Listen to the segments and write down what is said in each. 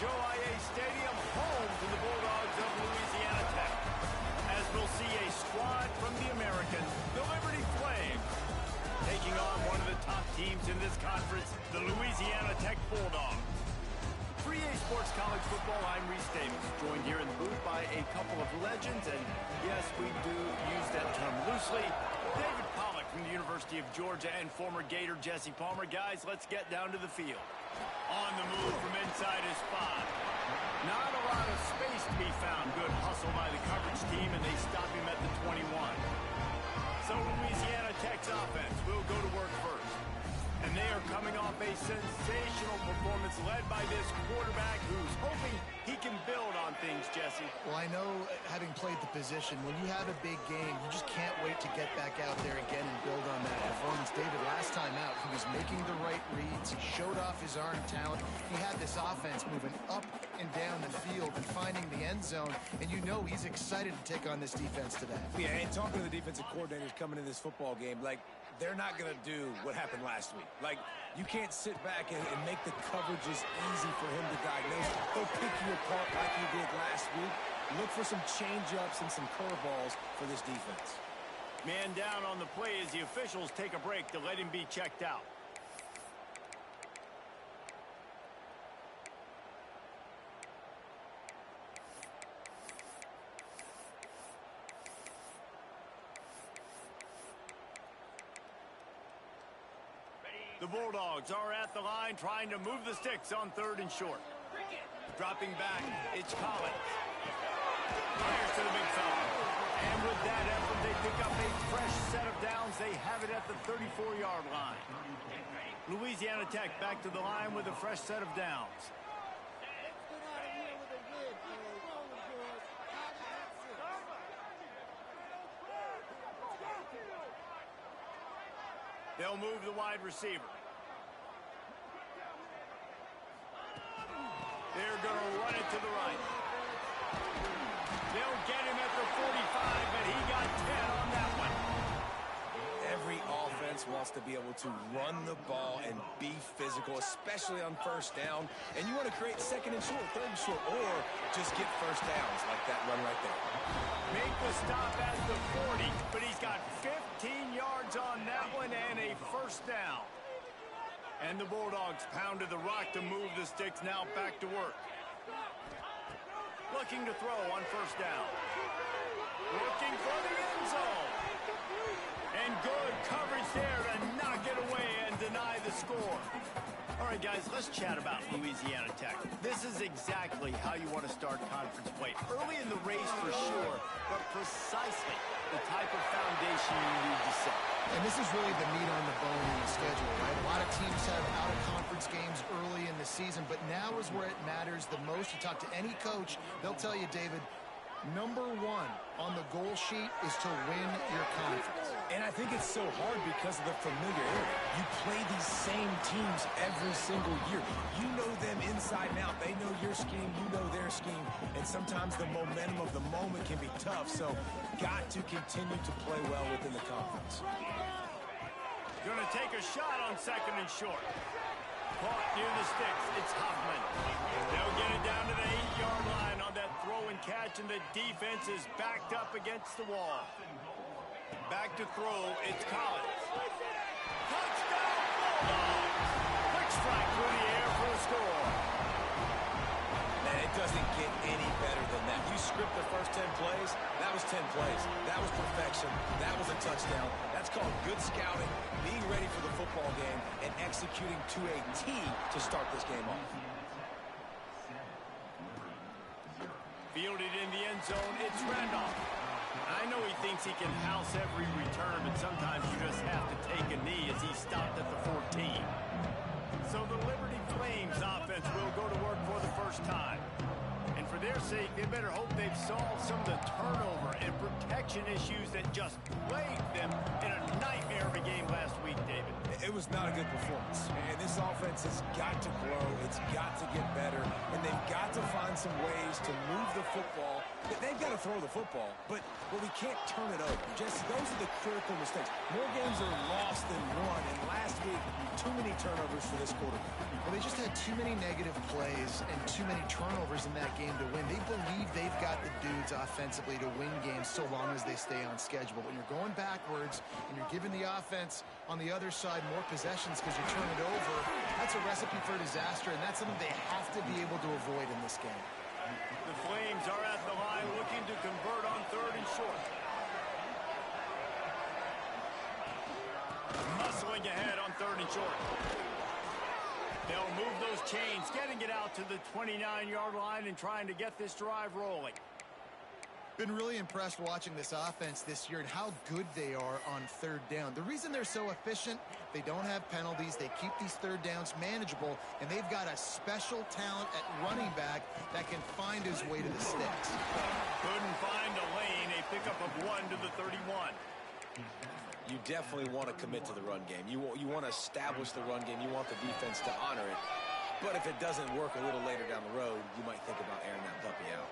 Joe IA Stadium, home to the Bulldogs of Louisiana Tech. As we'll see a squad from the American, the Liberty Flames, taking on one of the top teams in this conference, the Louisiana Tech Bulldogs. For EA Sports College Football, I'm Reese Davis, joined here in the booth by a couple of legends, and yes, we do use that term loosely. David Pollack from the University of Georgia and former Gator Jesse Palmer. Guys, let's get down to the field. On the move from inside his spot. Not a lot of space to be found. Good hustle by the coverage team, and they stop him at the 21. So Louisiana Tech's offense will go to work first. And they are coming off a sensational performance led by this quarterback who's hoping he can build on things, Jesse. Well, I know, having played the position, when you have a big game, you just can't wait to get back out there again and build on that performance. David, last time out, he was making the right reads. He showed off his arm talent. He had this offense moving up and down the field and finding the end zone, and you know he's excited to take on this defense today. Yeah, and talking to the defensive coordinators coming in this football game, like, they're not going to do what happened last week. Like, you can't sit back and make the coverages easy for him to diagnose. He'll pick you apart like he did last week. Look for some change-ups and some curveballs for this defense. Man down on the play as the officials take a break to let him be checked out. The Bulldogs are at the line trying to move the sticks on 3rd and short. Dropping back, it's Collins. Fires to the big fella. And with that effort, they pick up a fresh set of downs. They have it at the 34-yard line. Louisiana Tech back to the line with a fresh set of downs. They'll move the wide receiver. They're going to run it to the right. They'll get him at the 45, but he got 10 on that one. Every offense wants to be able to run the ball and be physical, especially on 1st down. And you want to create 2nd and short, 3rd and short, or just get 1st downs like that run right there. Make the stop at the 40, but he's got 15 yards on that one and a 1st down. And the Bulldogs pounded the rock to move the sticks, now back to work. Looking to throw on 1st down. Looking for the end zone. And good coverage there to knock it away and deny the score. All right, guys, let's chat about Louisiana Tech. This is exactly how you want to start conference play. Early in the race for sure, but precisely the type of foundation you need to set. And this is really the meat on the bone in the schedule, right? A lot of teams have out-of-conference games early in the season, but now is where it matters the most. You talk to any coach, they'll tell you, David, number 1 on the goal sheet is to win your conference. And I think it's so hard because of the familiarity. You play these same teams every single year. You know them inside and out. They know your scheme, you know their scheme. And sometimes the momentum of the moment can be tough. So got to continue to play well within the conference. Going to take a shot on 2nd and short. Caught near the sticks. It's Hoffman. They'll get it down to the 8-yard line on that throw and catch, and the defense is backed up against the wall. Back to throw, it's Collins. Touchdown, Bulldogs! Quick strike through the air for a score. Man, it doesn't get any better than that. You script the first 10 plays, that was 10 plays. That was perfection. That was a touchdown. That's called good scouting, being ready for the football game, and executing to a T to start this game off. Fielded in the end zone, it's Randolph. I know he thinks he can house every return, but sometimes you just have to take a knee as he stopped at the 14. So the Liberty Flames offense will go to work for the first time. And for their sake, they better hope they've solved some of the turnover and protection issues that just plagued them in a nightmare of a game last week, David. It was not a good performance. And this offense has got to grow. It's got to get better. And they've got to find some ways to move the football. They've got to throw the football, but we can't turn it over. Just those are the critical mistakes. More games are lost than won. And last week, too many turnovers for this quarterback. Well, they just had too many negative plays and too many turnovers in that game to win. They believe they've got the dudes offensively to win games so long as they stay on schedule. But when you're going backwards and you're giving the offense on the other side more possessions because you turn it over, that's a recipe for disaster, and that's something they have to be able to avoid in this game. The Flames are at the line looking to convert on 3rd and short. Muscling ahead on 3rd and short. They'll move those chains, getting it out to the 29-yard line and trying to get this drive rolling. Been really impressed watching this offense this year and how good they are on 3rd down. The reason they're so efficient, they don't have penalties, they keep these 3rd downs manageable, and they've got a special talent at running back that can find his way to the sticks. Couldn't find a lane, a pickup of 1 to the 31. You definitely want to commit to the run game. You want to establish the run game. You want the defense to honor it. But if it doesn't work a little later down the road, you might think about airing that puppy out.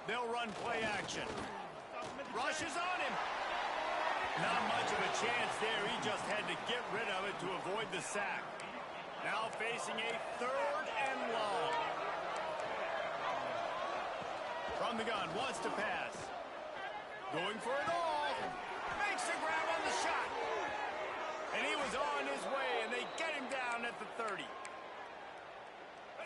They'll run play action. Rushes on him. Not much of a chance there. He just had to get rid of it to avoid the sack. Now facing a 3rd and long. From the gun, wants to pass. Going for it all. Makes the grab on the shot. And he was on his way, and they get him down at the 30.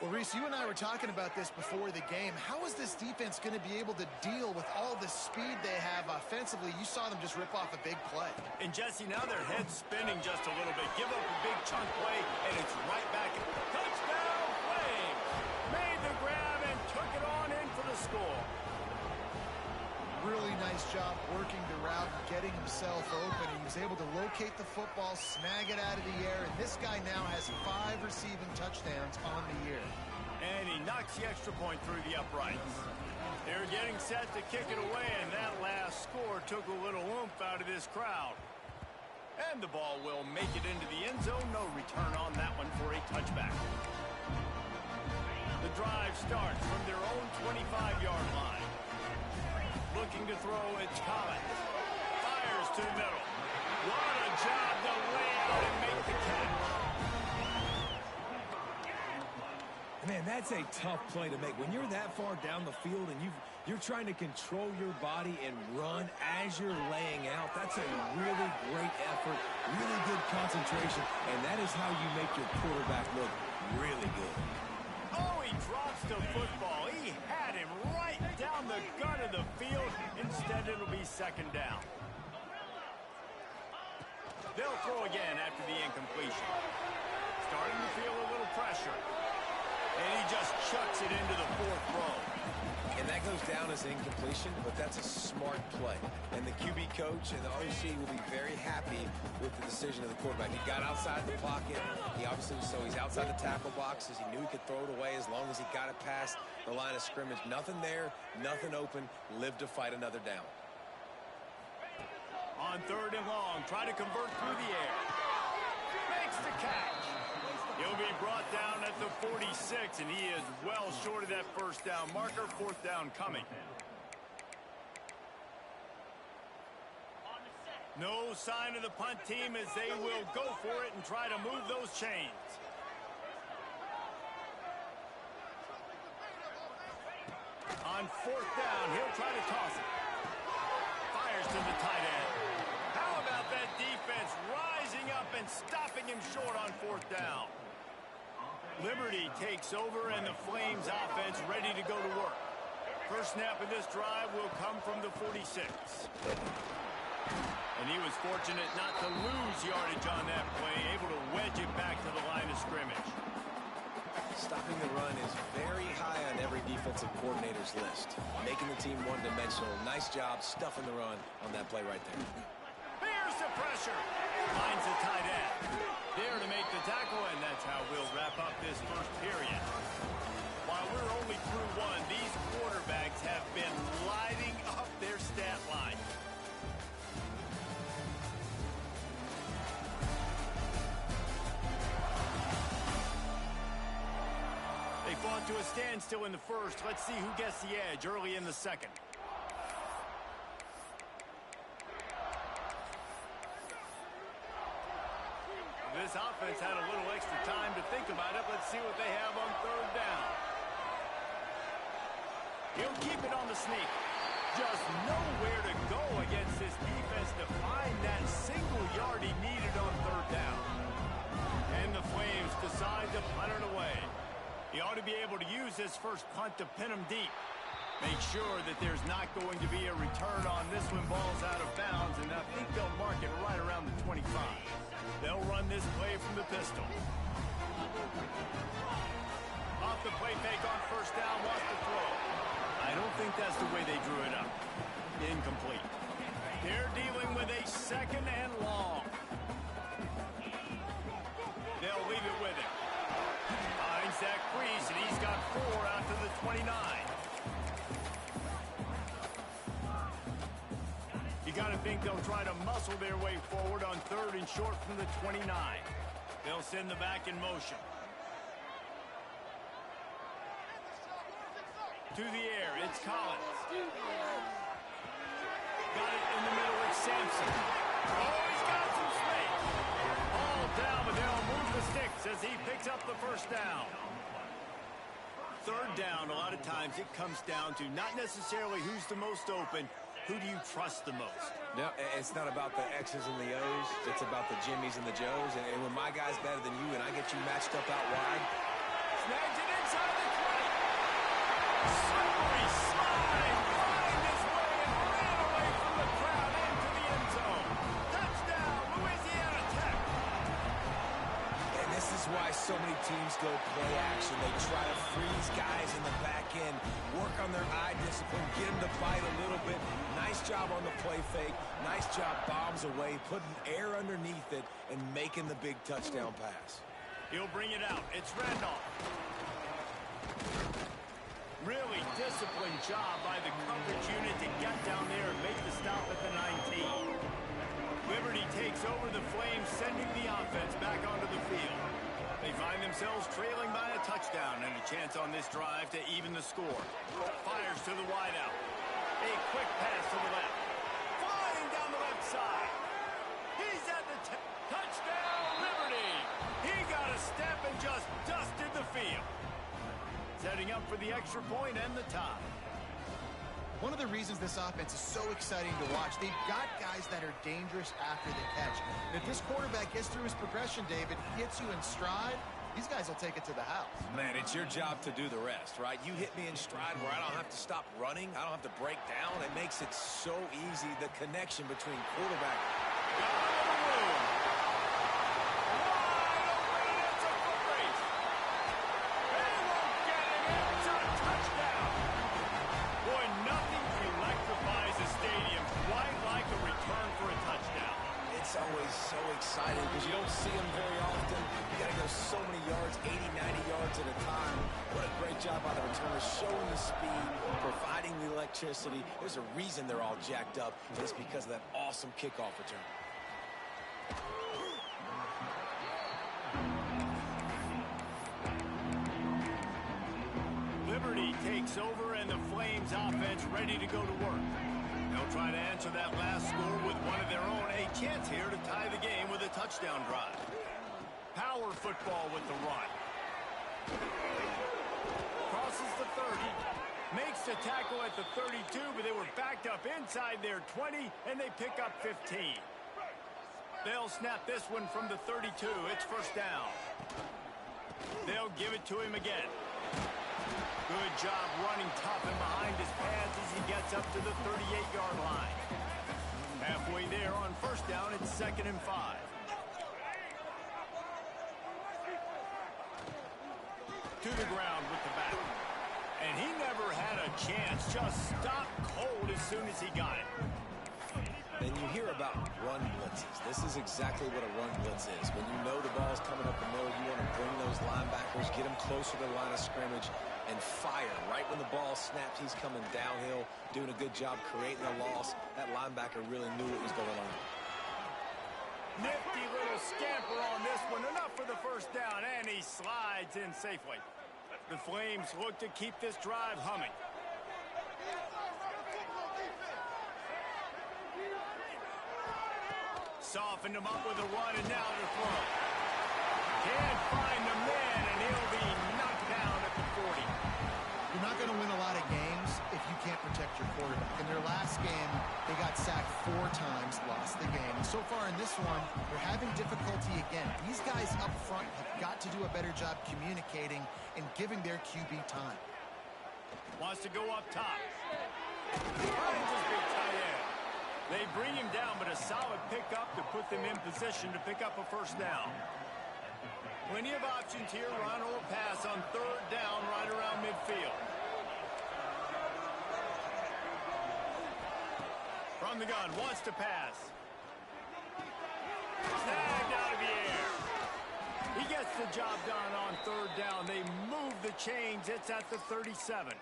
Well, Reese, you and I were talking about this before the game. How is this defense going to be able to deal with all the speed they have offensively? You saw them just rip off a big play. And, Jesse, now their head's spinning just a little bit. Give up a big chunk play, and it's right back. Touchdown, Flames! Made the grab and took it on in for the score. Really nice job working the route and getting himself open. He was able to locate the football, snag it out of the air, and this guy now has 5 receiving touchdowns on the year. And he knocks the extra point through the uprights. They're getting set to kick it away, and that last score took a little oomph out of this crowd. And the ball will make it into the end zone. No return on that one for a touchback. The drive starts from their own 25-yard line. Looking to throw, it's Collins. Fires to the middle. What a job to lay out and make the catch. Man, that's a tough play to make. When you're that far down the field and you're trying to control your body and run as you're laying out, that's a really great effort, really good concentration, and that is how you make your quarterback look really good. Oh, he drops the football. He had him right down the gut of the field. Instead, it'll be 2nd down. They'll throw again after the incompletion. Starting to feel a little pressure. And he just chucks it into the 4th row. And that goes down as incompletion, but that's a smart play. And the QB coach and the OC will be very happy with the decision of the quarterback. He got outside the pocket. He obviously, so he's outside the tackle boxes. He knew he could throw it away as long as he got it past the line of scrimmage. Nothing there, nothing open. Live to fight another down. On 3rd and long, try to convert through the air. Makes the catch. He'll be brought down at the 46, and he is well short of that 1st down marker. 4th down coming. No sign of the punt team as they will go for it and try to move those chains. On 4th down, he'll try to toss it. Fires to the tight end. How about that defense rising up and stopping him short on 4th down? Liberty takes over, and the Flames offense ready to go to work. First snap of this drive will come from the 46. And he was fortunate not to lose yardage on that play, able to wedge it back to the line of scrimmage. Stopping the run is very high on every defensive coordinator's list. Making the team one-dimensional. Nice job stuffing the run on that play right there. Here's the pressure. Finds the tight end. There to make the tackle, and that's how we'll wrap up this 1st period. While we're only through 1, these quarterbacks have been lighting up their stat line. They fought to a standstill in the 1st. Let's see who gets the edge early in the 2nd. This offense had a little extra time to think about it. Let's see what they have on third down. He'll keep it on the sneak. Just nowhere to go against this defense to find that single yard he needed on third down. And the Flames decide to punt it away. He ought to be able to use this first punt to pin him deep. Make sure that there's not going to be a return on this when ball's out of bounds, and I think they'll mark it right around the 25. They'll run this play from the pistol. Off the play fake on first down, wants to throw. I don't think that's the way they drew it up. Incomplete. They're dealing with a second and long. They'll leave it with him. Finds that crease, and he's got 4 out to the 29. You got to think they'll try to muscle their way forward on third and short from the 29. They'll send the back in motion. To the air, it's Collins. Got it in the middle, it's Sampson. Oh, he's got some space. All down, but they'll move the sticks as he picks up the first down. Third down, a lot of times it comes down to not necessarily who's the most open, who do you trust the most? No, it's not about the X's and the O's. It's about the Jimmies and the Joes. And when my guy's better than you and I get you matched up out wide. Snags it inside the 20. Slippery slide. Find his way and ran away from the crowd into the end zone. Touchdown, Louisiana Tech. And this is why so many teams go play action. They try to freeze guys in the back end, work on their eye discipline, get them to bite a little bit. Nice job on the play fake. Nice job bombs away, putting air underneath it, and making the big touchdown pass. He'll bring it out. It's Randolph. Really disciplined job by the coverage unit to get down there and make the stop at the 19. Liberty takes over the Flames, sending the offense back onto the field. They find themselves trailing by a touchdown and a chance on this drive to even the score. Fires to the wideout. A quick pass to the left. Flying down the left side. He's at the touchdown, Liberty. He got a step and just dusted the field. Setting up for the extra point and the tie. One of the reasons this offense is so exciting to watch, they've got guys that are dangerous after the catch. And if this quarterback gets through his progression, David, hits you in stride, these guys will take it to the house. Man, it's your job to do the rest, right? You hit me in stride where I don't have to stop running. I don't have to break down. It makes it so easy, the connection between quarterback. Always so exciting because you don't see them very often. You got to go so many yards, 80, 90 yards at a time. What a great job by the returners, showing the speed, providing the electricity. There's a reason they're all jacked up. It's because of that awesome kickoff return. Liberty takes over and the Flames offense ready to go to work. They'll try to answer that last score with one of their own. A chance here to tie the game with a touchdown drive. Power football with the run. Crosses the 30. Makes the tackle at the 32, but they were backed up inside their 20, and they pick up 15. They'll snap this one from the 32. It's first down. They'll give it to him again. Good job running tough and behind his pads as he gets up to the 38-yard line. Halfway there on first down, it's 2nd and 5. To the ground with the back. And he never had a chance. Just stopped cold as soon as he got it. And you hear about run blitzes. This is exactly what a run blitz is. When you know the ball's coming up the middle, you want to bring those linebackers, get them closer to the line of scrimmage, and fire. Right when the ball snaps, he's coming downhill, doing a good job creating a loss. That linebacker really knew what was going on. Nifty little scamper on this one. Enough for the first down, and he slides in safely. The Flames look to keep this drive humming. Softened him up with a run, and now to throw. Can't find the man, and he'll be knocked down at the 40. You're not going to win a lot of games if you can't protect your quarterback. In their last game, they got sacked 4 times, lost the game. And so far in this one, they're having difficulty again. These guys up front have got to do a better job communicating and giving their QB time. Wants to go up top. Finds his big tight end. They bring him down, but a solid pickup to put them in position to pick up a first down. Plenty of options here. Run or pass on 3rd down right around midfield. From the gun, wants to pass. Snagged out of the air. He gets the job done on 3rd down. They move the chains. It's at the 37.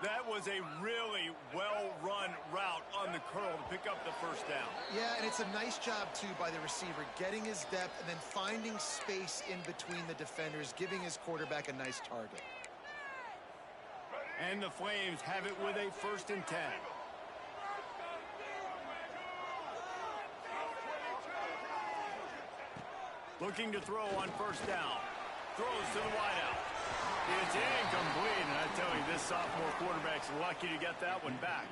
That was a really well-run route on the curl to pick up the first down. Yeah, and it's a nice job, too, by the receiver, getting his depth and then finding space in between the defenders, giving his quarterback a nice target. And the Flames have it with a 1st and 10. Looking to throw on 1st down. Throws to the wideout. It's incomplete, and I tell you, this sophomore quarterback's lucky to get that one back.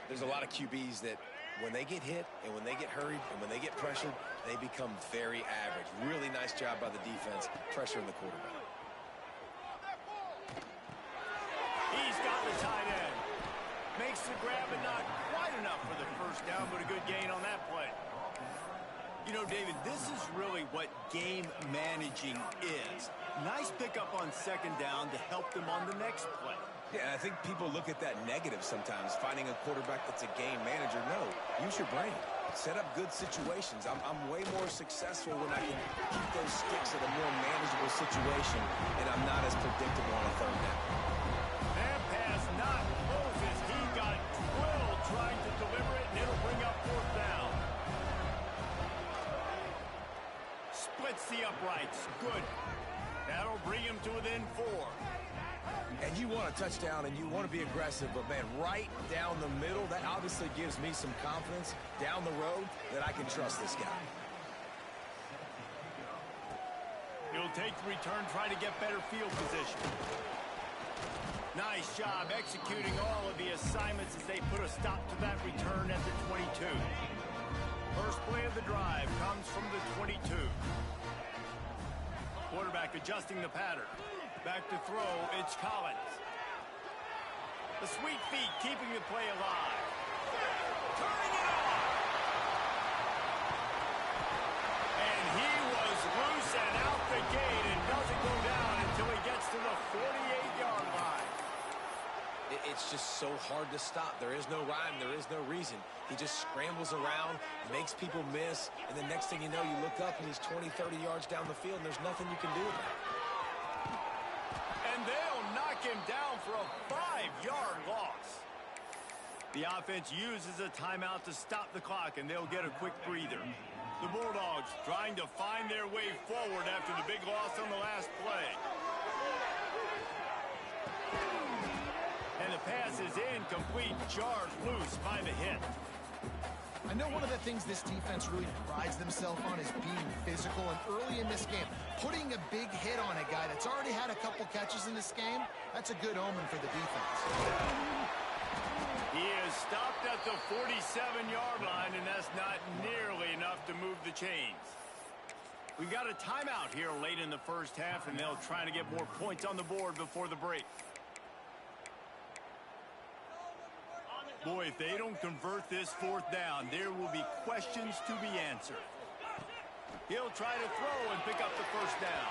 There's a lot of QBs that when they get hit and when they get hurried and when they get pressured, they become very average. Really nice job by the defense, pressuring the quarterback. He's got the tight end. Makes the grab, but not quite enough for the first down, but a good gain on that play. You know, David, this is really what game managing is. Nice pickup on 2nd down to help them on the next play. Yeah, I think people look at that negative sometimes, finding a quarterback that's a game manager. No, use your brain. Set up good situations. I'm way more successful when I can keep those sticks at a more manageable situation, and I'm not as predictable on a 3rd down. That pass not Moses. He got drilled trying to deliver it, and it'll bring up 4th down. Splits the uprights. Good. That'll bring him to within 4. And you want a touchdown and you want to be aggressive, but, man, right down the middle, that obviously gives me some confidence down the road that I can trust this guy. He'll take the return, try to get better field position. Nice job executing all of the assignments as they put a stop to that return at the 22. First play of the drive comes from the 22. Quarterback adjusting the pattern. Back to throw, it's Collins. The sweet feet keeping the play alive. Turning it on! And he was loose and out the gate and doesn't go down until he gets to the 48-yard line. It's just so hard to stop. There is no rhyme. There is no reason. He just scrambles around, makes people miss, and the next thing you know, you look up and he's 20, 30 yards down the field, and there's nothing you can do about it. And they'll knock him down for a 5-yard loss. The offense uses a timeout to stop the clock, and they'll get a quick breather. The Bulldogs trying to find their way forward after the big loss on the last play. And the pass is incomplete, charged loose by the hit. I know one of the things this defense really prides themselves on is being physical, and early in this game, putting a big hit on a guy that's already had a couple catches in this game, that's a good omen for the defense. He is stopped at the 47-yard line, and that's not nearly enough to move the chains. We've got a timeout here late in the first half, and they'll try to get more points on the board before the break. Boy, if they don't convert this 4th down, there will be questions to be answered. He'll try to throw and pick up the first down.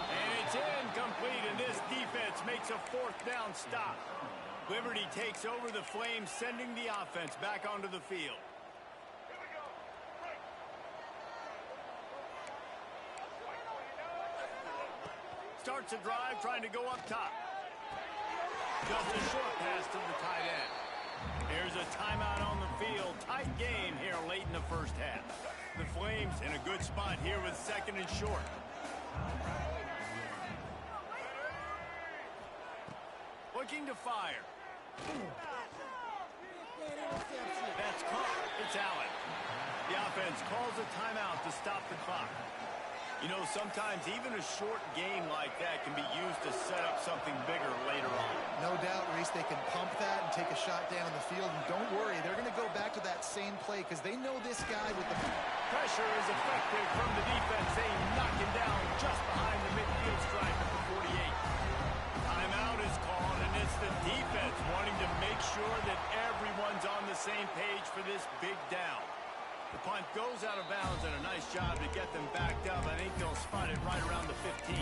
And it's incomplete, and this defense makes a 4th down stop. Liberty takes over the Flames, sending the offense back onto the field. Starts a drive, trying to go up top. Just a short pass to the tight end. There's a timeout on the field. Tight game here late in the first half. The Flames in a good spot here with 2nd and short. Looking to fire. That's caught. It's Allen. The offense calls a timeout to stop the clock. You know, sometimes even a short game like that can be used to set up something bigger later on. No doubt, Reese, they can pump that and take a shot down the field. And don't worry, they're going to go back to that same play because they know this guy with the... Pressure is effective from the defense. They knock him down just behind the midfield stripe at the 48. Timeout is called, and it's the defense wanting to make sure that everyone's on the same page for this big down. The punt goes out of bounds, and a nice job to get them backed up. I think they'll spot it right around the 15.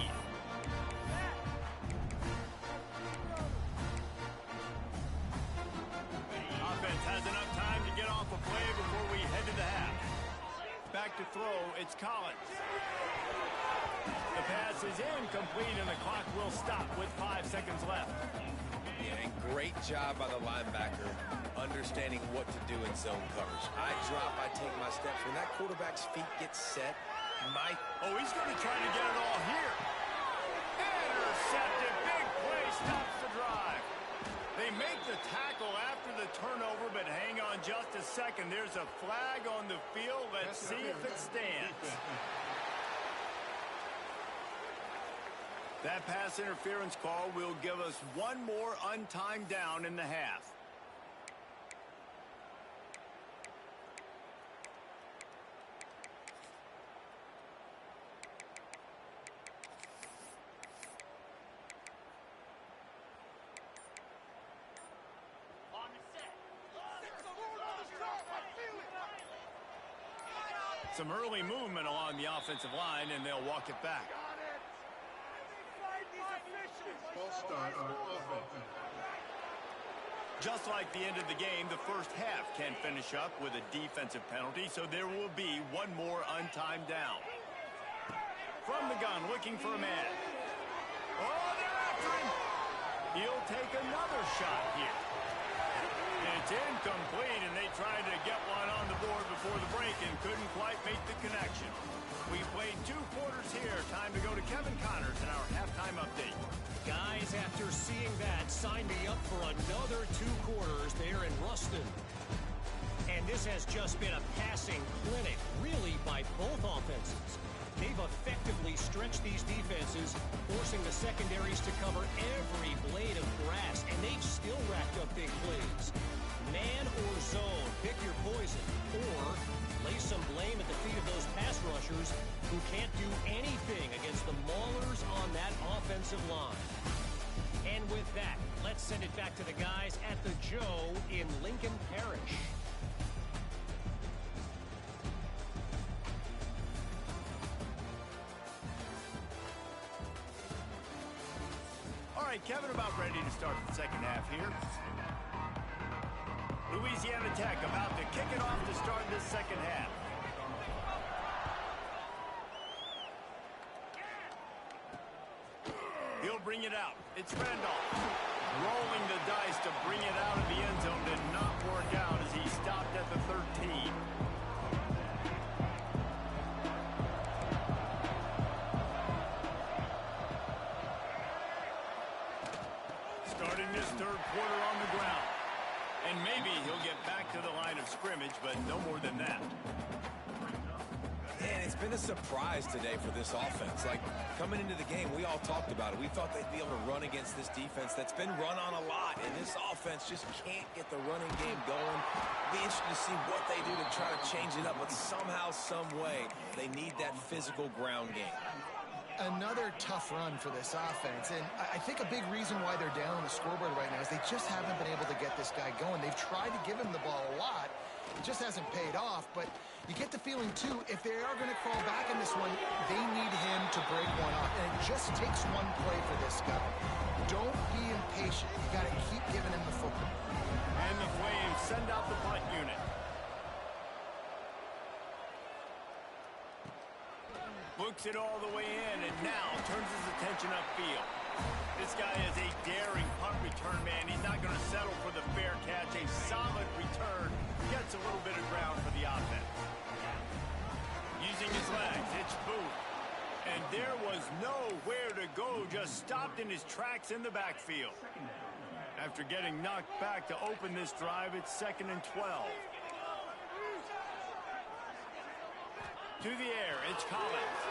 Offense has enough time to get off a play before we head to the half. Back to throw, it's Collins. The pass is incomplete, and the clock will stop with 5 seconds left. Yeah, and great job by the linebacker understanding what to do in zone coverage. I drop, I take my steps. When that quarterback's feet get set, Oh, he's going to try to get it all here. Intercepted. Big play stops the drive. They make the tackle after the turnover, but hang on just a second. There's a flag on the field. Let's see if it stands. That pass interference call will give us one more untimed down in the half. Some early movement along the offensive line, and they'll walk it back. Just like the end of the game, the first half can finish up with a defensive penalty, so there will be one more untimed down. From the gun, looking for a man. Oh, they're after him. He'll take another shot here. It's incomplete, and they tried to get one on the board before the break and couldn't quite make the connection. We played 2 quarters here. Time to go to Kevin Connors in our halftime update. Guys, after seeing that, sign me up for another 2 quarters there in Ruston. And this has just been a passing clinic, really, by both offenses. They've effectively stretched these defenses, forcing the secondaries to cover every blade of grass, and they've still racked up big plays. Man or zone, pick your poison, or lay some blame at the feet of those pass rushers who can't do anything against the maulers on that offensive line. And with that, let's send it back to the guys at the Joe in Lincoln Parish. All right, Kevin, about ready to start the second half here. Louisiana Tech about to kick it off to start this second half. He'll bring it out. It's Randolph. Rolling the dice to bring it out of the end zone did not work out as he stopped at the 13. Starting this third quarter on the ground. And maybe he'll get back to the line of scrimmage, but no more than that. Man, it's been a surprise today for this offense. Like, coming into the game, we all talked about it. We thought they'd be able to run against this defense that's been run on a lot, and this offense just can't get the running game going. Be interested to see what they do to try to change it up, but somehow, some way, they need that physical ground game. Another tough run for this offense, and I think a big reason why they're down on the scoreboard right now is they just haven't been able to get this guy going. They've tried to give him the ball a lot. It just hasn't paid off, but you get the feeling, too, if they are going to crawl back in this one, they need him to break one off, and it just takes one play for this guy. Don't be impatient. You got to keep giving him the football. And the Flames send out the punt unit. Looks it all the way in, and now turns his attention upfield. This guy is a daring punt return man. He's not going to settle for the fair catch. A solid return. Gets a little bit of ground for the offense. Using his legs, it's Booth. And there was nowhere to go. Just stopped in his tracks in the backfield. After getting knocked back to open this drive, it's 2nd and 12. To the air, it's Collins.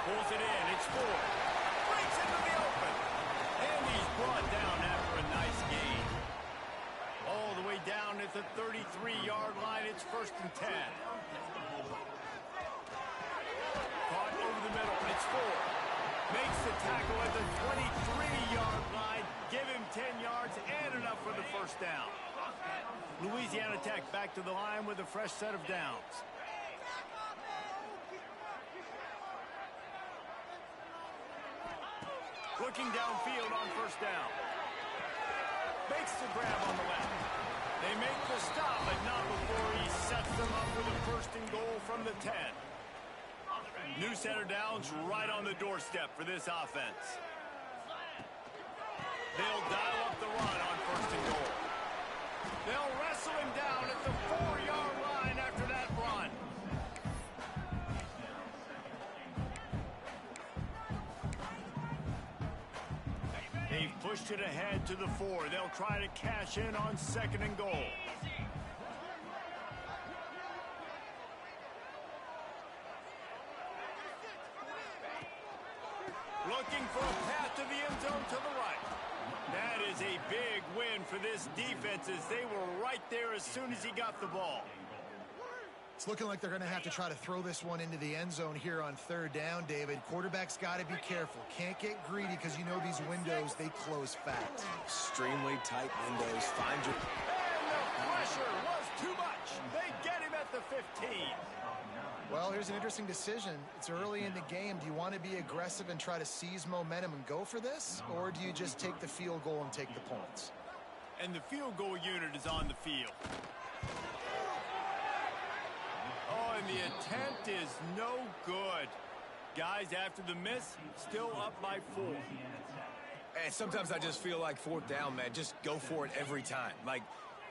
Pulls it in. It's 4. Breaks into the open. And he's brought down after a nice gain. All the way down at the 33-yard line. It's 1st and 10. Caught over the middle. It's 4. Makes the tackle at the 23-yard line. Give him 10 yards and enough for the 1st down. Louisiana Tech back to the line with a fresh set of downs. Looking downfield on 1st down. Makes the grab on the left. They make the stop, but not before he sets them up with a 1st and goal from the 10. New set of downs right on the doorstep for this offense. They'll dial up the run on 1st and goal. They'll wrestle him down at the 4-yard line after that run. They've pushed it ahead to the 4. They'll try to cash in on 2nd and goal. Looking for a path to the end zone to the right. That is a big win for this defense as they were right there as soon as he got the ball. It's looking like they're going to have to try to throw this one into the end zone here on 3rd down, David. Quarterback's got to be careful. Can't get greedy because you know these windows, they close fast. Extremely tight windows. Find your... And the pressure was too much. They get him at the 15. Well, here's an interesting decision. It's early in the game. Do you want to be aggressive and try to seize momentum and go for this? Or do you just take the field goal and take the points? And the field goal unit is on the field. Oh, and the attempt is no good. Guys, after the miss, still up by 4. And sometimes I just feel like 4th down, man. Just go for it every time. Like,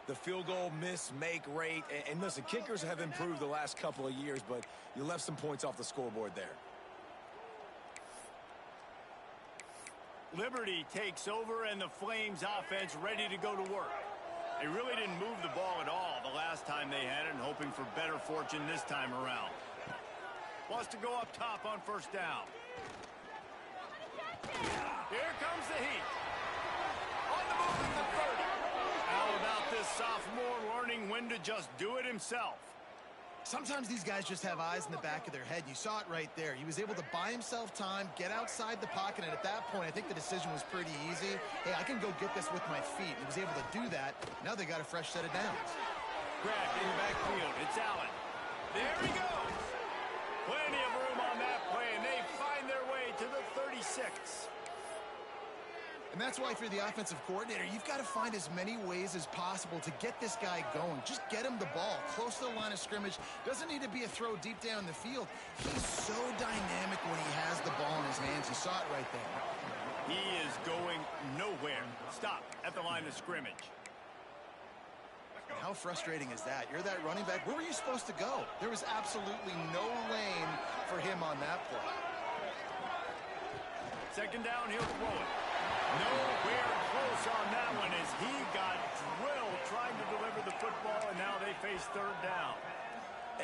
the field goal miss, make rate. And listen, kickers have improved the last couple of years, but you left some points off the scoreboard there. Liberty takes over, and the Flames offense ready to go to work. They really didn't move the ball at all the last time they had it, and hoping for better fortune this time around. Wants to go up top on 1st down. Here comes the heat. On the move at the 30. How about this sophomore learning when to just do it himself? Sometimes these guys just have eyes in the back of their head. You saw it right there. He was able to buy himself time, get outside the pocket, and at that point, I think the decision was pretty easy. Hey, I can go get this with my feet. He was able to do that. Now they got a fresh set of downs. Grabbed in the backfield. It's Allen. There he goes. Plenty of room on that play, and they find their way to the 36. And that's why if you're the offensive coordinator, you've got to find as many ways as possible to get this guy going. Just get him the ball close to the line of scrimmage. Doesn't need to be a throw deep down the field. He's so dynamic when he has the ball in his hands. You saw it right there. He is going nowhere. Stop at the line of scrimmage. How frustrating is that? You're that running back. Where were you supposed to go? There was absolutely no lane for him on that play. 2nd down, he'll throw it. Nowhere close on that one as he got drilled trying to deliver the football, and now they face 3rd down.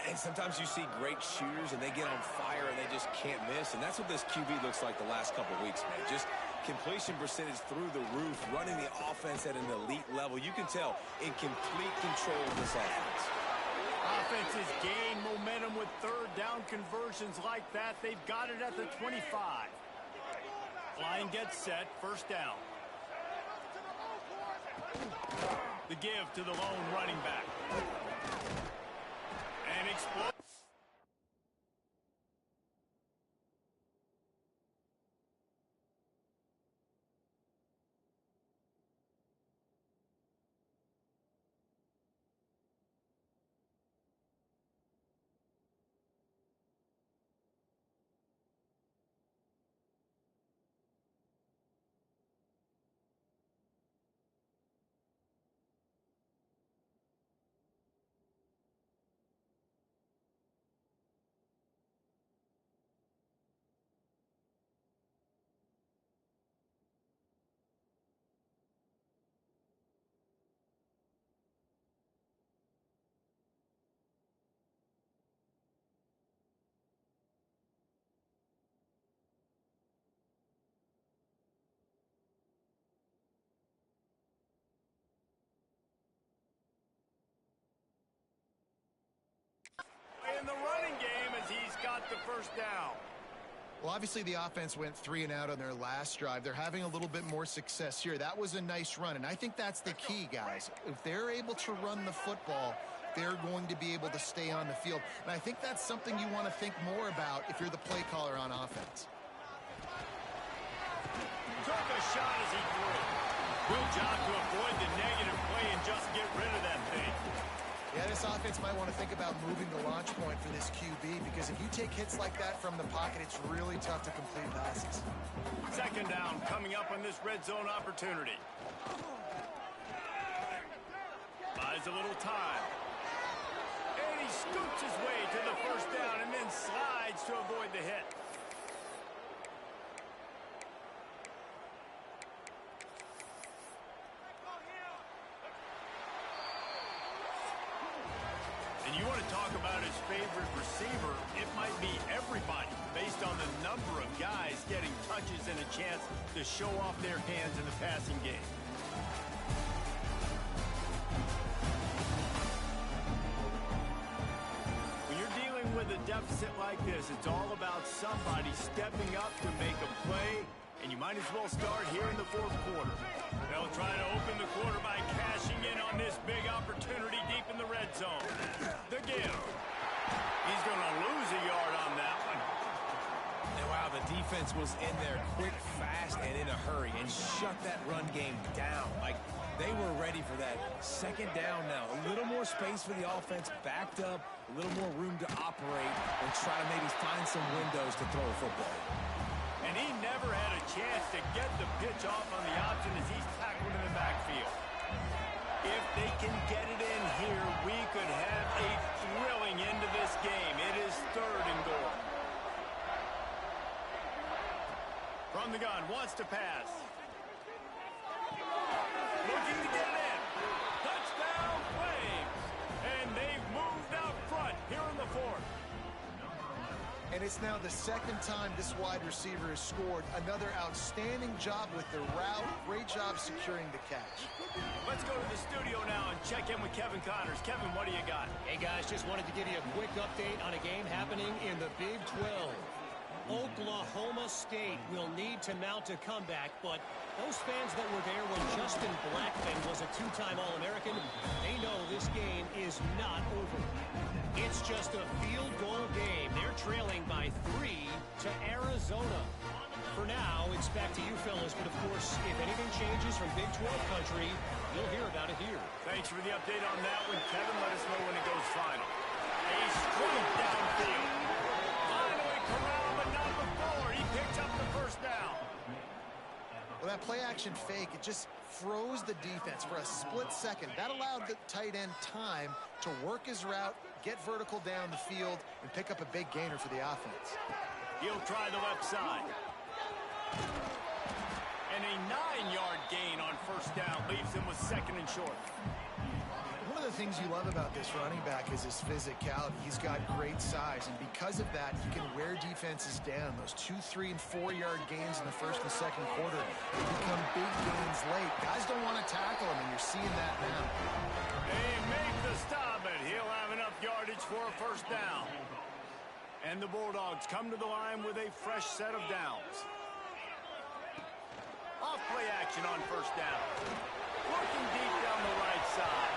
And sometimes you see great shooters, and they get on fire, and they just can't miss. And that's what this QB looks like the last couple weeks, man. Just completion percentage through the roof, running the offense at an elite level. You can tell in complete control of this offense. Offenses gain momentum with 3rd down conversions like that. They've got it at the 25. Line gets set, 1st down. The give to the lone running back. And explode. first down. Well, obviously the offense went 3 and out on their last drive. They're having a little bit more success here. That was a nice run, and I think that's the key, guys. If they're able to run the football, they're going to be able to stay on the field. And I think that's something you want to think more about if you're the play caller on offense. Took a shot as he threw. Good job to avoid the negative play and just get rid of that thing. Yeah, this offense might want to think about moving the launch point for this QB, because if you take hits like that from the pocket, it's really tough to complete passes. Second down coming up on this red zone opportunity. Buys a little time. And he scoots his way to the first down and then slides to avoid the hit. And you want to talk about his favorite receiver, it might be everybody based on the number of guys getting touches and a chance to show off their hands in the passing game. When you're dealing with a deficit like this, it's all about somebody stepping up to make a play, and you might as well start here in the fourth quarter. They'll try to open the quarter by cashing in on this big opportunity deep in the red zone. The give. He's going to lose a yard on that one. And wow, the defense was in there quick, fast, and in a hurry and shut that run game down. Like, they were ready for that. Second down now. A little more space for the offense, backed up, a little more room to operate, and try to maybe find some windows to throw a football. And he never had a chance to get the pitch off on the option as he's tackled in the backfield. If they can get it in here, we could have a thrilling end to this game. It is third and goal. From the gun, wants to pass. Looking to get it in. Touchdown, Flames. And they've moved out front here in the fourth. And it's now the second time this wide receiver has scored. Another outstanding job with the route. Great job securing the catch. Let's go to the studio now and check in with Kevin Connors. Kevin, what do you got? Hey, guys, just wanted to give you a quick update on a game happening in the Big 12. Oklahoma State will need to mount a comeback, but those fans that were there when Justin Blackman was a two-time All-American, they know this game is not over. It's just a field goal game. They're trailing by 3 to Arizona. For now, it's back to you fellas, but of course, if anything changes from Big 12 country, you'll hear about it here. Thanks for the update on that one, Kevin. Let us know when it goes final. A straight downfield. Finally corralled, but not before. He picks up the first down. Well, that play-action fake, it just froze the defense for a split second. That allowed the tight end time to work his route, get vertical down the field, and pick up a big gainer for the offense. He'll try the left side. And a 9-yard gain on first down leaves him with second and short. One of the things you love about this running back is his physicality. He's got great size, and because of that, he can wear defenses down. Those 2-, 3-, and 4-yard gains in the first and second quarter, they become big gains late. Guys don't want to tackle him, and you're seeing that now. They make the stop, but he'll have enough yardage for a first down. And the Bulldogs come to the line with a fresh set of downs. Off play action on first down. Working deep down the right side.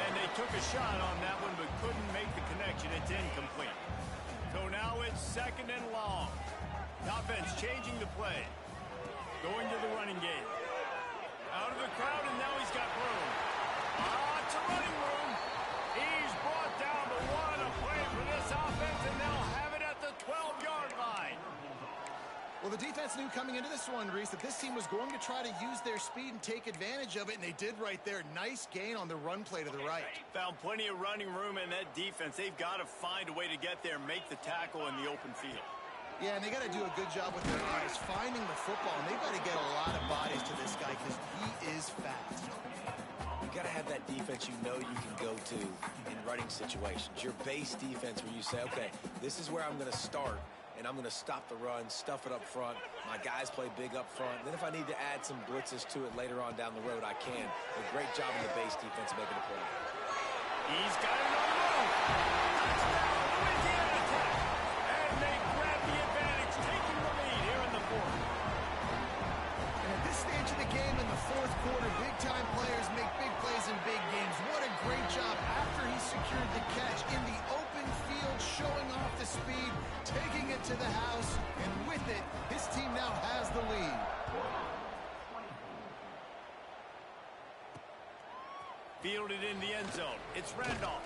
And they took a shot on that one, but couldn't make the connection. It's incomplete. So now it's second and long. The offense changing the play. Going to the running game. Out of the crowd, and now he's got room. It's a running room. He's brought down the one. A play for this offense, and they'll have it at the 12-yard line. Well, the defense knew coming into this one, Reese, that this team was going to try to use their speed and take advantage of it, and they did right there. Nice gain on the run play to the right. Found plenty of running room in that defense. They've got to find a way to get there, make the tackle in the open field. Yeah, and they got to do a good job with their eyes, finding the football, and they've got to get a lot of bodies to this guy because he is fast. You got to have that defense you know you can go to in running situations. Your base defense where you say, okay, this is where I'm going to start, and I'm going to stop the run, stuff it up front. My guys play big up front. Then if I need to add some blitzes to it later on down the road, I can. A great job in the base defense making a play. He's got it on the move. Touchdown, Louisiana Tech. And stage of the game in the fourth quarter. Big-time players make big plays in big games. What a great job after he secured the catch in the open field, showing off the speed, taking it to the house, and with it, his team now has the lead. Fielded in the end zone. It's Randolph.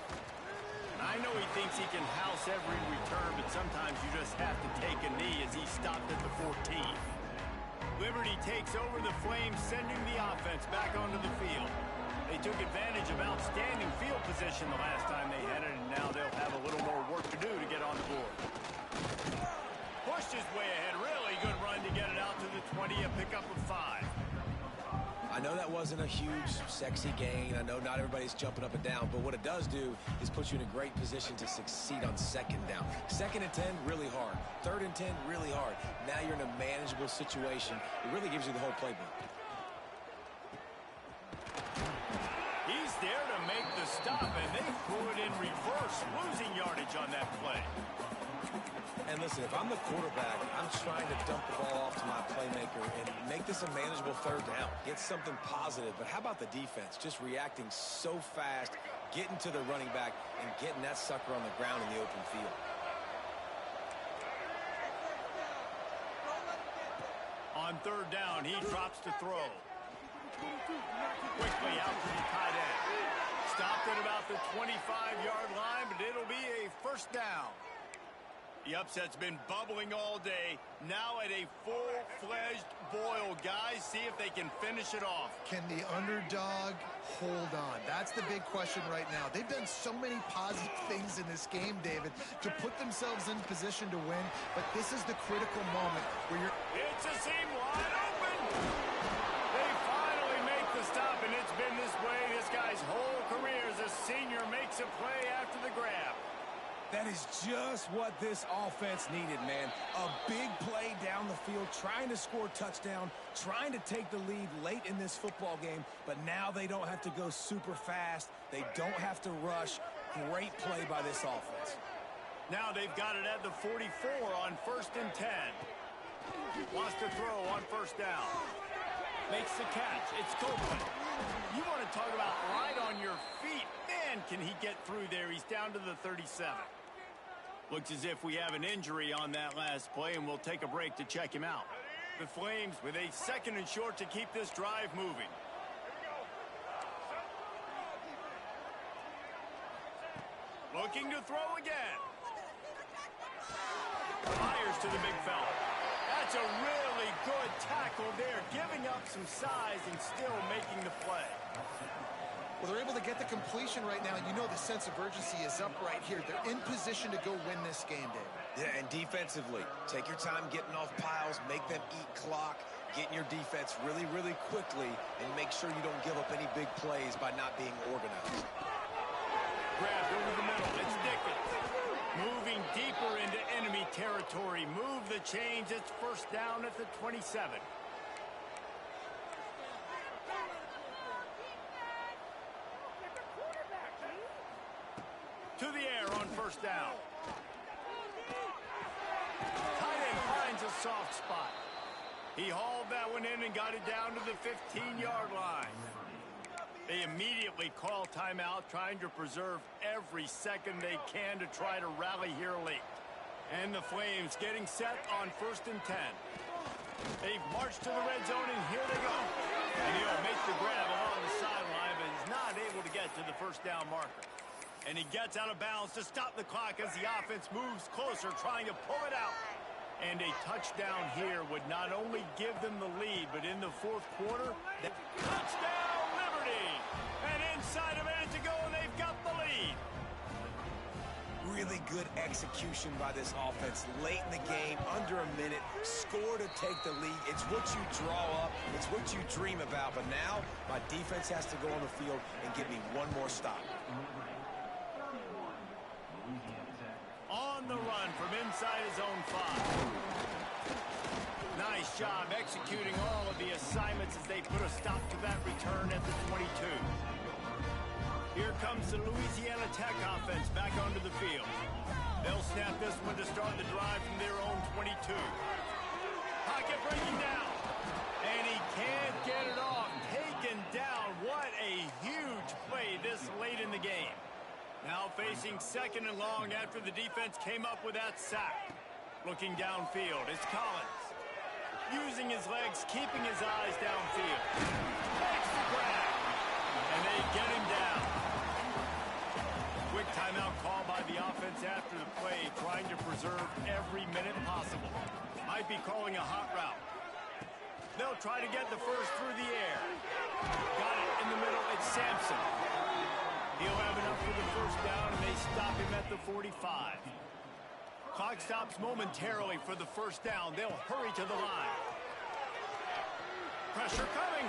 I know he thinks he can house every return, but sometimes you just have to take a knee as he stopped at the 14. Liberty takes over the Flames, sending the offense back onto the field. They took advantage of outstanding field position the last time they had it, and now they'll have a little more work to do to get on the board. Pushed his way ahead. Really good run to get it out to the 20, a pickup of 5. I know that wasn't a huge, sexy gain. I know not everybody's jumping up and down, but what it does do is put you in a great position to succeed on second down. 2nd and 10, really hard. 3rd and 10, really hard. Now you're in a manageable situation. It really gives you the whole playbook. He's there to make the stop, and they threw it in reverse, losing yardage on that play. And listen, if I'm the quarterback, I'm trying to dump the ball off to my playmaker and make this a manageable 3rd down. Get something positive. But how about the defense? Just reacting so fast, getting to the running back, and getting that sucker on the ground in the open field. On 3rd down, he drops to throw. Quickly out to the tight end. Stopped at about the 25-yard line, but it'll be a 1st down. The upset's been bubbling all day. Now at a full-fledged boil. Guys, see if they can finish it off. Can the underdog hold on? That's the big question right now. They've done so many positive things in this game, David, to put themselves in position to win, but this is the critical moment where you're... It's a seam wide open. They finally make the stop, and it's been this way this guy's whole career as a senior makes a play after the grab. That is just what this offense needed, man. A big play down the field, trying to score a touchdown, trying to take the lead late in this football game, but now they don't have to go super fast. They don't have to rush. Great play by this offense. Now they've got it at the 44 on 1st and 10. Wants to throw on 1st down. Makes the catch. It's Copeland. You want to talk about right on your feet. Man, can he get through there. He's down to the 37. Looks as if we have an injury on that last play, and we'll take a break to check him out. The Flames with a 2nd and short to keep this drive moving. Looking to throw again. Fires to the big fella. That's a really good tackle there, giving up some size and still making the play. Well, they're able to get the completion right now, and you know the sense of urgency is up right here. They're in position to go win this game, Dave. Yeah, and defensively, take your time getting off piles, make them eat clock, get in your defense really, really quickly, and make sure you don't give up any big plays by not being organized. Grabbed over the middle. It's Dickens. Moving deeper into enemy territory. Move the chains. It's 1st down at the 27. To the air on 1st down. Tight end finds a soft spot. He hauled that one in and got it down to the 15-yard line. They immediately call timeout, trying to preserve every second they can to try to rally here late. And the Flames getting set on 1st and 10. They've marched to the red zone, and here they go. And he'll make the grab along the sideline, but he's not able to get to the 1st down marker. And he gets out of bounds to stop the clock as the offense moves closer, trying to pull it out. And a touchdown here would not only give them the lead, but in the 4th quarter, touchdown Liberty! And inside a minute to go, and they've got the lead. Really good execution by this offense. Late in the game, under a minute, score to take the lead. It's what you draw up. It's what you dream about. But now, my defense has to go on the field and give me one more stop. On the run from inside his own 5. Nice job executing all of the assignments as they put a stop to that return at the 22. Here comes the Louisiana Tech offense back onto the field. They'll snap this one to start the drive from their own 22. Pocket breaking down. And he can't get it off. Taken down. What a huge play this late in the game. Now facing 2nd and long after the defense came up with that sack. Looking downfield, it's Collins. Using his legs, keeping his eyes downfield. Makes the grab. And they get him down. Quick timeout call by the offense after the play, trying to preserve every minute possible. Might be calling a hot route. They'll try to get the first through the air. Got it in the middle. It's Sampson. He'll have enough for the first down, and they stop him at the 45. Clock stops momentarily for the first down. They'll hurry to the line. Pressure coming.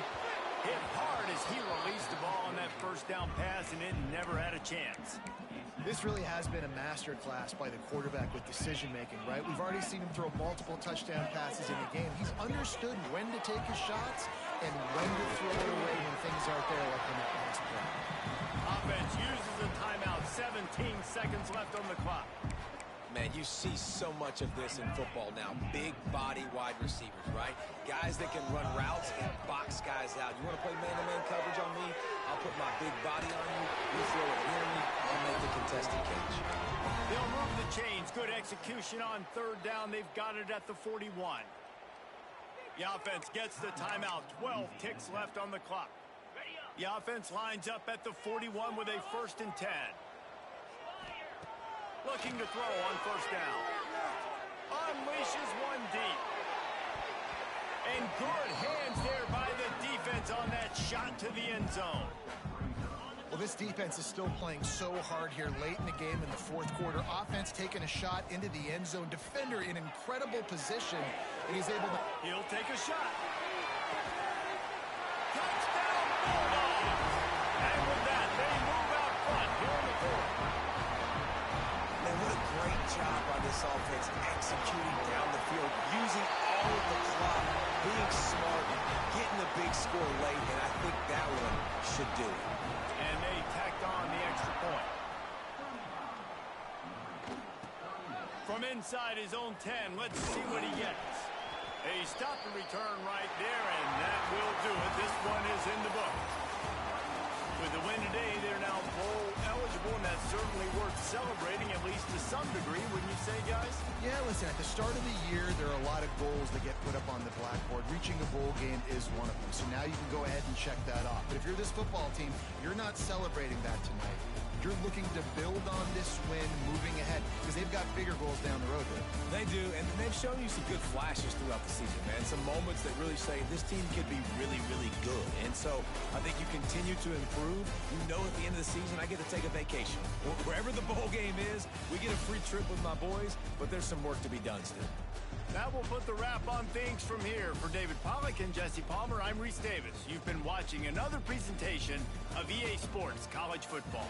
Hit hard as he released the ball on that first down pass, and it never had a chance. This really has been a master class by the quarterback with decision-making, right? We've already seen him throw multiple touchdown passes in the game. He's understood when to take his shots and when to throw it away when things aren't there, like in that last play. Offense uses a timeout. 17 seconds left on the clock. Man, you see so much of this in football now. Big body wide receivers, right? Guys that can run routes and box guys out. You want to play man-to-man coverage on me? I'll put my big body on you. You throw it near me, I'll make the contested catch. They'll move the chains. Good execution on 3rd down. They've got it at the 41. The offense gets the timeout. 12 ticks left on the clock. The offense lines up at the 41 with a 1st and 10. Looking to throw on 1st down. Unleashes one deep. And good hands there by the defense on that shot to the end zone. Well, this defense is still playing so hard here late in the game in the 4th quarter. Offense taking a shot into the end zone. Defender in incredible position, and he's able to... He'll take a shot. Touchdown, Bulldogs! And with that, they move out front here in the 4th. Man, what a great job by this offense executing down the field, using all of the clock, being smart, getting the big score late, and I think that one should do it. And they tacked on the extra point. From inside his own 10, let's see what he gets. A stop and return right there, and that will do it. This one is in the book. With the win today, they're now bowl eligible, and that's certainly worth celebrating, at least to some degree, wouldn't you say, guys? Yeah, listen, at the start of the year, there are a lot of goals that get put up on the blackboard. Reaching a bowl game is one of them, so now you can go ahead and check that off. But if you're this football team, you're not celebrating that tonight. You're looking to build on this win moving ahead because they've got bigger goals down the road there. They do, and they've shown you some good flashes throughout the season, man. Some moments that really say this team could be really, really good. And so I think you continue to improve. You know at the end of the season, I get to take a vacation. Wherever the bowl game is, we get a free trip with my boys, but there's some work to be done still. That will put the wrap on things from here. For David Pollack and Jesse Palmer, I'm Reese Davis. You've been watching another presentation of EA Sports College Football.